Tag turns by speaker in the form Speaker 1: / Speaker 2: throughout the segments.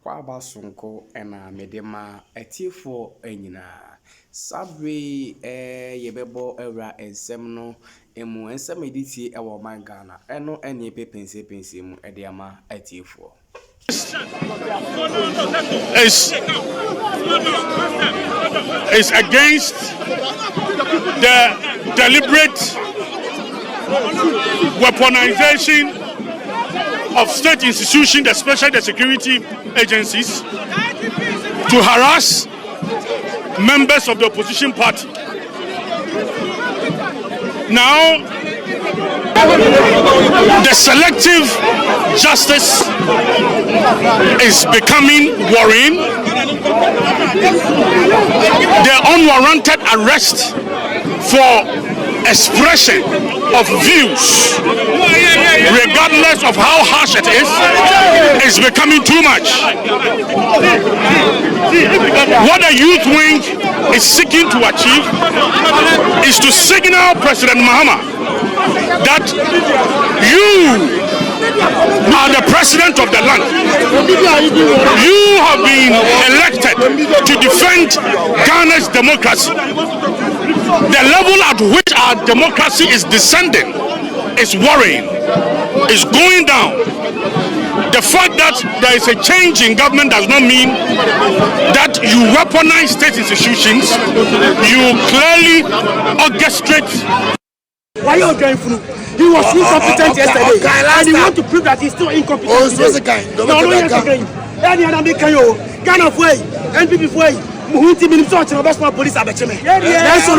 Speaker 1: Kwaba Sonko ena medema etifo enyina sabre yebebo era ensem no emu ensem editi ewo man Ghana eno ene pense mu ediama etifo
Speaker 2: is against the deliberate weaponization of state institutions, especially the security agencies, to harass members of the opposition party. Now, the selective justice is becoming worrying. The unwarranted arrest for expression of views, regardless of how harsh it is becoming too much. What the youth wing is seeking to achieve is to signal President Mahama that you are the president of the land. You have been elected to defend Ghana's democracy. The level at which our democracy is descending is worrying, is going down. The fact that there is a change in government does not mean that you weaponize state institutions. You clearly orchestrate.
Speaker 3: Why are you going through? He was incompetent yesterday, and you want to prove that he's still incompetent.
Speaker 4: Oh, so the guy.
Speaker 3: No, again. Any other Kayo, Ghana way, NPP way. Muhuti minister of national police abecheme. Yes, no.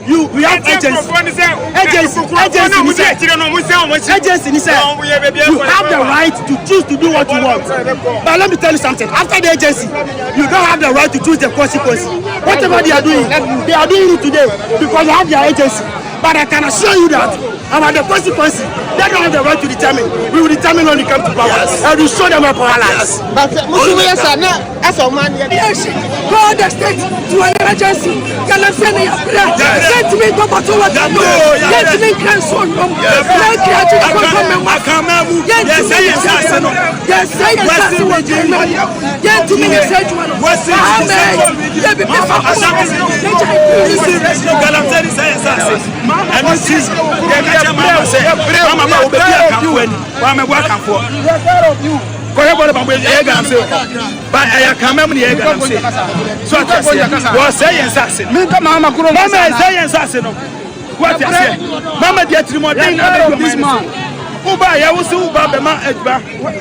Speaker 3: We have agents. You have the right to choose to do what you want. But let me tell you something. After the agency, you don't have the right to choose the consequences. Whatever they are doing it today because you have their agency. But I can assure you that about the consequences, they don't have the right to determine. We will determine when we come to power. And we show them our power lies.
Speaker 4: But as a man,
Speaker 3: go the state to an agency. Can I send you a prayer? Let me go back to what I know. Let me cancel from
Speaker 5: but I can't remember the so was saying assassin. Mama saying assassin. What you say? Mama get more than this man. Uba, I was Uba, the man,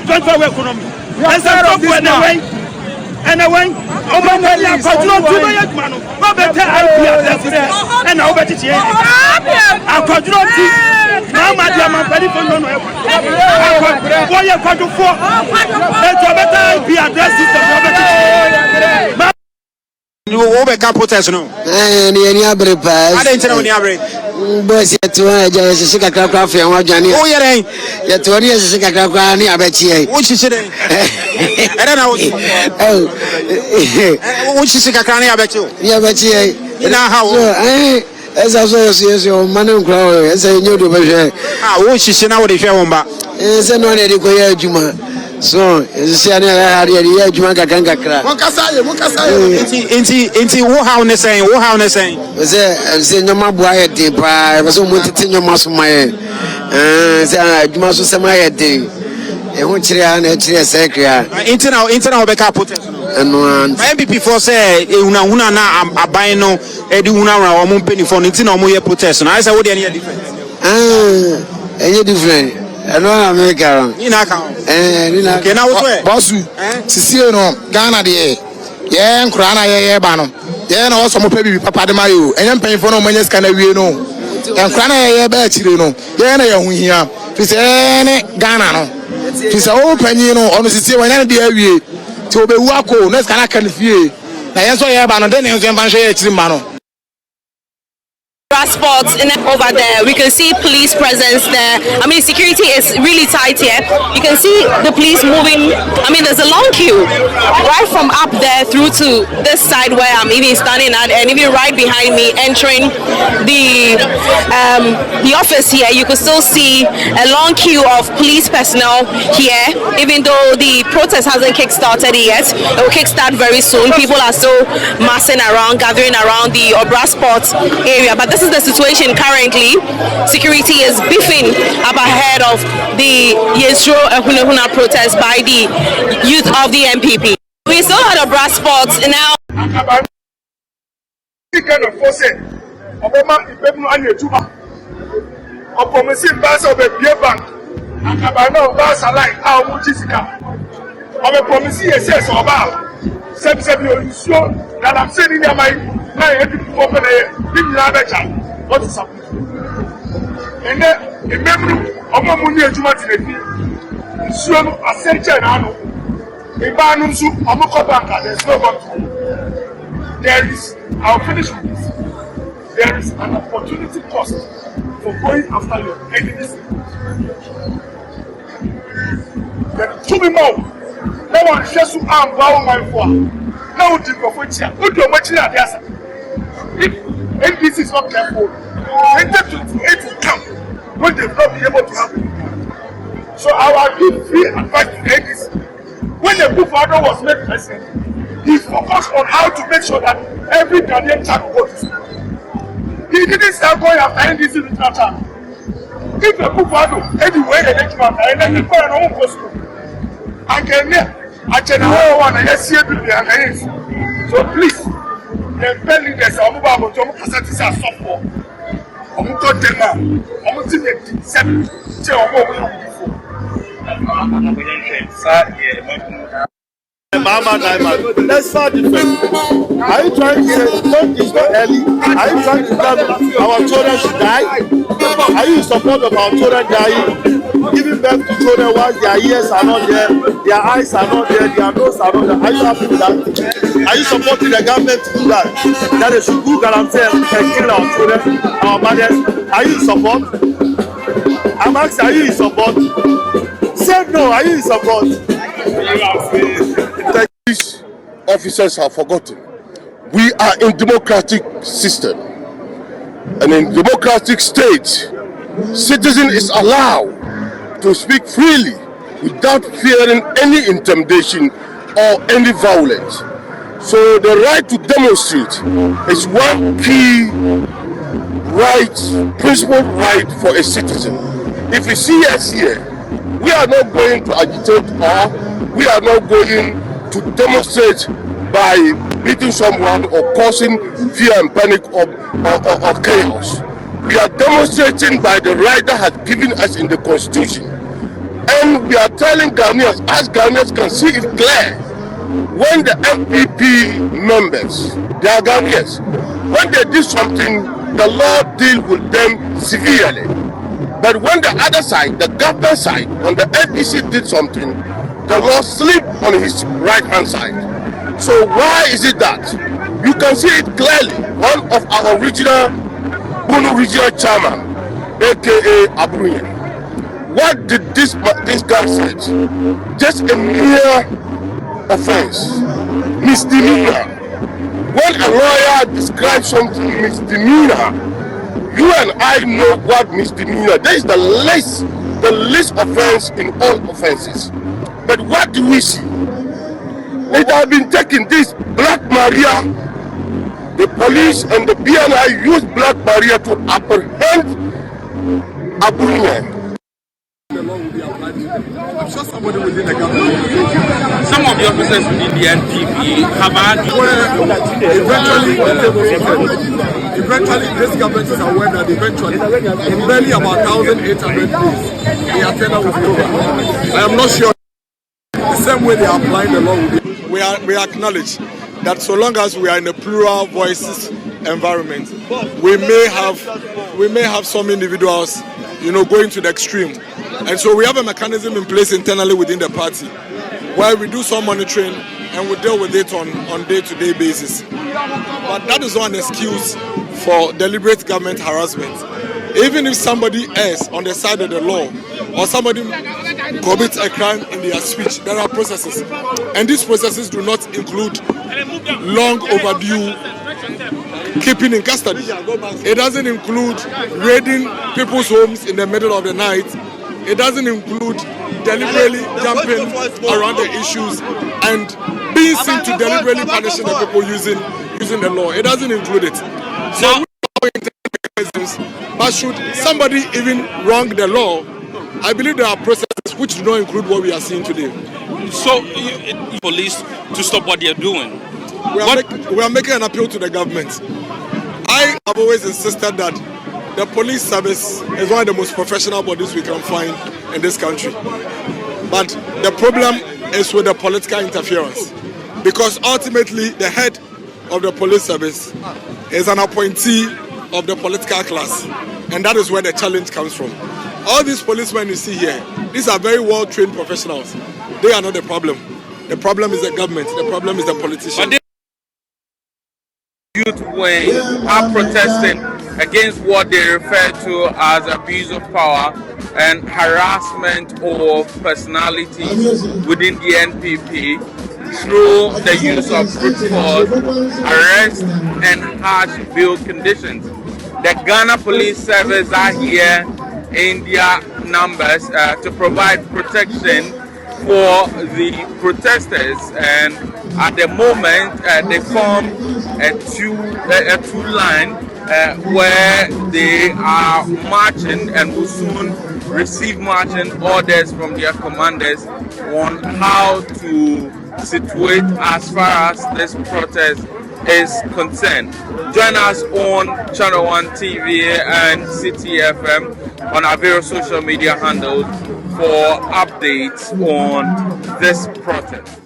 Speaker 5: don't go economy. As I don't go away. And I went over the control to my man. And over the chair. I control Mama, dear, my very phone. Why you got to for? Let's be addressed.
Speaker 6: You over protest no.
Speaker 4: Any other pass.
Speaker 6: I didn't know any other.
Speaker 4: Boys, yet to a craft and what Johnny.
Speaker 6: Oh, yeah,
Speaker 4: yet 20 years a craft, I bet you.
Speaker 6: Which is it? I don't know. Oh, which is a cranny, I bet you. Yeah, bet you. You know how. As I saw your man and crow, as I knew to be. Ah, which is now the fair one, but it's a non educated Juma. So, it's a year Juma can crack. Into what saying, what saying?
Speaker 4: Was there no more boy at the pie, was almost in your muscle my head. Juma was some day. And which is sacred.
Speaker 6: Internal backup protest.
Speaker 4: And one
Speaker 6: NPP for say Ahunahuna na abino Ahunahuna or Mumpeni for Nintino Moye protest. I said, what any difference?
Speaker 4: Any different. I know America.
Speaker 6: In account.
Speaker 4: Okay,
Speaker 6: now what's
Speaker 4: Bossu? Siciliano, Ghana, the yeah, Crana, yeah, Bano. Yeah, no, some baby Papa de Mayo, and I'm paying for no money, can we know? And Crana, yeah, bet you know. Yeah, no, here. She's Ghana. She's open, you know, on the Sicilian when I be to be wako, next can I can feel. I answer here, but then you can share it in Mano.
Speaker 7: Spots over there. We can see police presence there. I mean, security is really tight here. You can see the police moving. I mean, there's a long queue right from up there through to this side where I'm even standing at, and even right behind me entering the office here. You can still see a long queue of police personnel here, even though the protest hasn't kick-started yet. It will kick-start very soon. People are still massing around, gathering around the Spot area. But this is the situation currently. Security is beefing up ahead of the Suro Ahunahuna protest by the youth of the NPP. We still had Spot now.
Speaker 5: That I'm saying in my what is happening? And then remember, I'm going to do so essential now. There's no one. There is, I'll finish with this. There is an opportunity cost for going after your enemies. There are too many more. No one shares to arm bow my for. Now do you for chair? What do you much at the if NDC is not careful, it will come when they will not be able to happen. So I will give free advice to NDC. When the Buffalo was made president, he focused on how to make sure that every Ghanaian child will go to school. He didn't start going after NDC with that child. If the Buffalo anyway electoral and then the parent won't go to school. I can I can one and yes, so please, the belly there's a mobile to Casatis are softball. Omuko Dema, Omuti 7
Speaker 3: Mama Diamond, that's far different. Are you trying to say it's not early? Are you trying to tell our children should die? Are you in support of our children dying? Giving birth to children while their ears are not there, their eyes are not there, their nose are not there. Are you happy with that? Are you supporting the government to do that? That they should go guarantee and kill our children, our mothers? Are you in support? I'm asking, are you in support? Say no, are you in support?
Speaker 8: The British officers have forgotten. We are in democratic system, and in democratic state, citizen is allowed to speak freely without fearing any intimidation or any violence. So the right to demonstrate is one key right, principal right for a citizen. If you see us here, we are not going to agitate or we are not going to demonstrate by beating someone or causing fear and panic or chaos. We are demonstrating by the right that has given us in the Constitution. And we are telling Ghanaians, as Ghanaians can see it clear, when the NPP members, they are Ghanaians, when they do something, the law deals with them severely. But when the other side, the government side, when the NDC did something, the law slipped on his right hand side. So why is it that? You can see it clearly. One of our Bunu regional chairman, aka Ahunahuna, what did this guy say? Just a mere offense, misdemeanor. When a lawyer describes something misdemeanor, you and I know what misdemeanor. That is the least offense in all offenses. But what do we see? It has been taken this Black Maria. The police and the BNI use Black Maria to apprehend Ahunahuna.
Speaker 9: I'm sure somebody within the government, some of the officers within the NPP have had eventually this government is aware that eventually in barely about 1,800 days the agenda will be over. I am not sure the same way they are applying the law. We acknowledge that so long as we are in a plural voices environment, we may have some individuals, going to the extreme. And so we have a mechanism in place internally within the party where we do some monitoring and we deal with it on day-to-day basis. But that is not an excuse for deliberate government harassment. Even if somebody else on the side of the law or somebody commits a crime in their speech, there are processes. And these processes do not include long overdue keeping in custody. It doesn't include raiding people's homes in the middle of the night. It doesn't include deliberately jumping around the issues and being seen to deliberately punishing the people using the law. It doesn't include it. So but should somebody even wrong the law, I believe there are processes which do not include what we are seeing today.
Speaker 2: So, police to stop what they are doing.
Speaker 9: We are making an appeal to the government. I have always insisted that the police service is one of the most professional bodies we can find in this country. But the problem is with the political interference, because ultimately the head of the police service is an appointee of the political class, and that is where the challenge comes from. All these policemen you see here, these are very well-trained professionals. They are not the problem. The problem is the government. The problem is the politicians.
Speaker 10: Y3n are protesting against what they refer to as abuse of power and harassment of personalities within the NPP through the use of brute force, arrest, and harsh bail conditions. The Ghana Police Service are here in their numbers to provide protection for the protesters, and at the moment they form a two line where they are marching and will soon receive marching orders from their commanders on how to situate as far as this protest is concerned. Join us on Channel 1 TV and CTFM on our various social media handles for updates on this protest.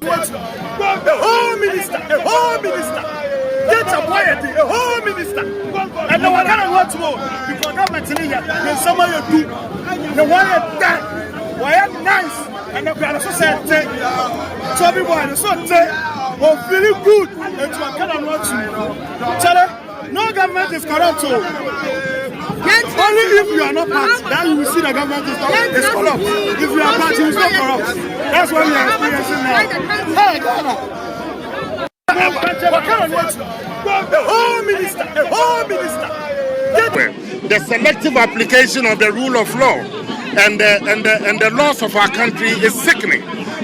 Speaker 3: The whole minister, get a quiet, the whole minister. And the one I want to know, because government in here, there's someone you do, the one that, why I'm nice, and the brother so said, so everyone is so very good, and to a kind of want to. Tell no government is corrupt. Only if you are not part, then you will see the government is corrupt. If you are part, you will not corrupt. That's what we are experiencing now. Hey, Ghana. The whole minister.
Speaker 2: The selective application of the rule of law and the laws of our country is sickening.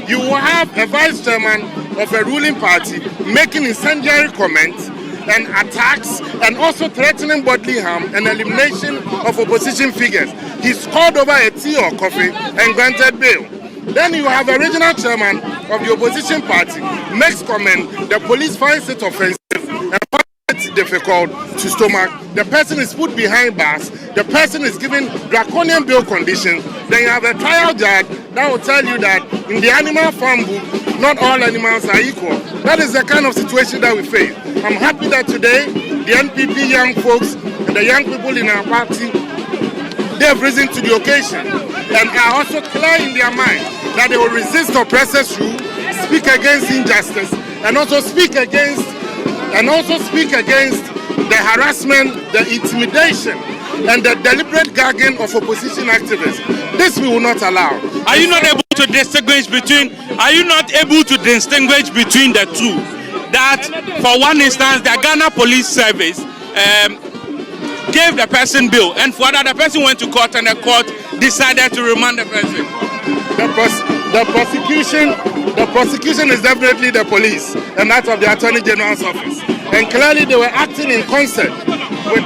Speaker 2: You will have a vice chairman of a ruling party making incendiary comments and attacks and also threatening bodily harm and elimination of opposition figures. He scored over a tea or coffee and granted bail. Then you have a regional chairman of the opposition party makes comment the police finds it offensive and finds it difficult to stomach. The person is put behind bars. The person is given draconian bail conditions. Then you have a trial judge that will tell you that in the animal farm book, not all animals are equal. That is the kind of situation that we face. I'm happy that today the NPP young folks and the young people in our party, they have risen to the occasion and are also clear in their mind that they will resist oppressors' rule, speak against injustice, and also speak against the harassment, the intimidation, and the deliberate gagging of opposition activists. This we will not allow.
Speaker 11: Are you not able to distinguish between the two? That, for one instance, the Ghana Police Service gave the person bail, and for that the person went to court, and the court decided to remand the person.
Speaker 2: The prosecution is definitely the police, and that of the Attorney General's office. And clearly they were acting in concert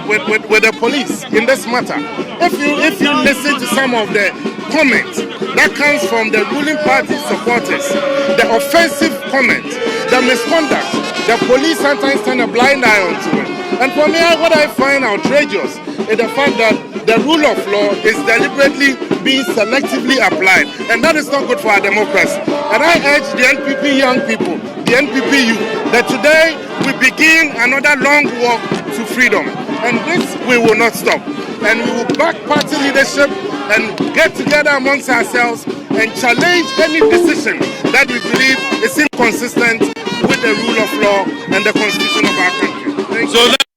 Speaker 2: with the police in this matter. If you listen to some of the comments that comes from the ruling party supporters, the offensive comments, the misconduct, the police sometimes turn a blind eye onto it. And for me, what I find outrageous is the fact that the rule of law is deliberately being selectively applied, and that is not good for our democracy. And I urge the NPP young people, the NPP youth, that today we begin another long walk to freedom, and this we will not stop. And we will back party leadership and get together amongst ourselves
Speaker 8: and challenge any decision that we believe is inconsistent with the rule of law and the constitution of our country. Thank you.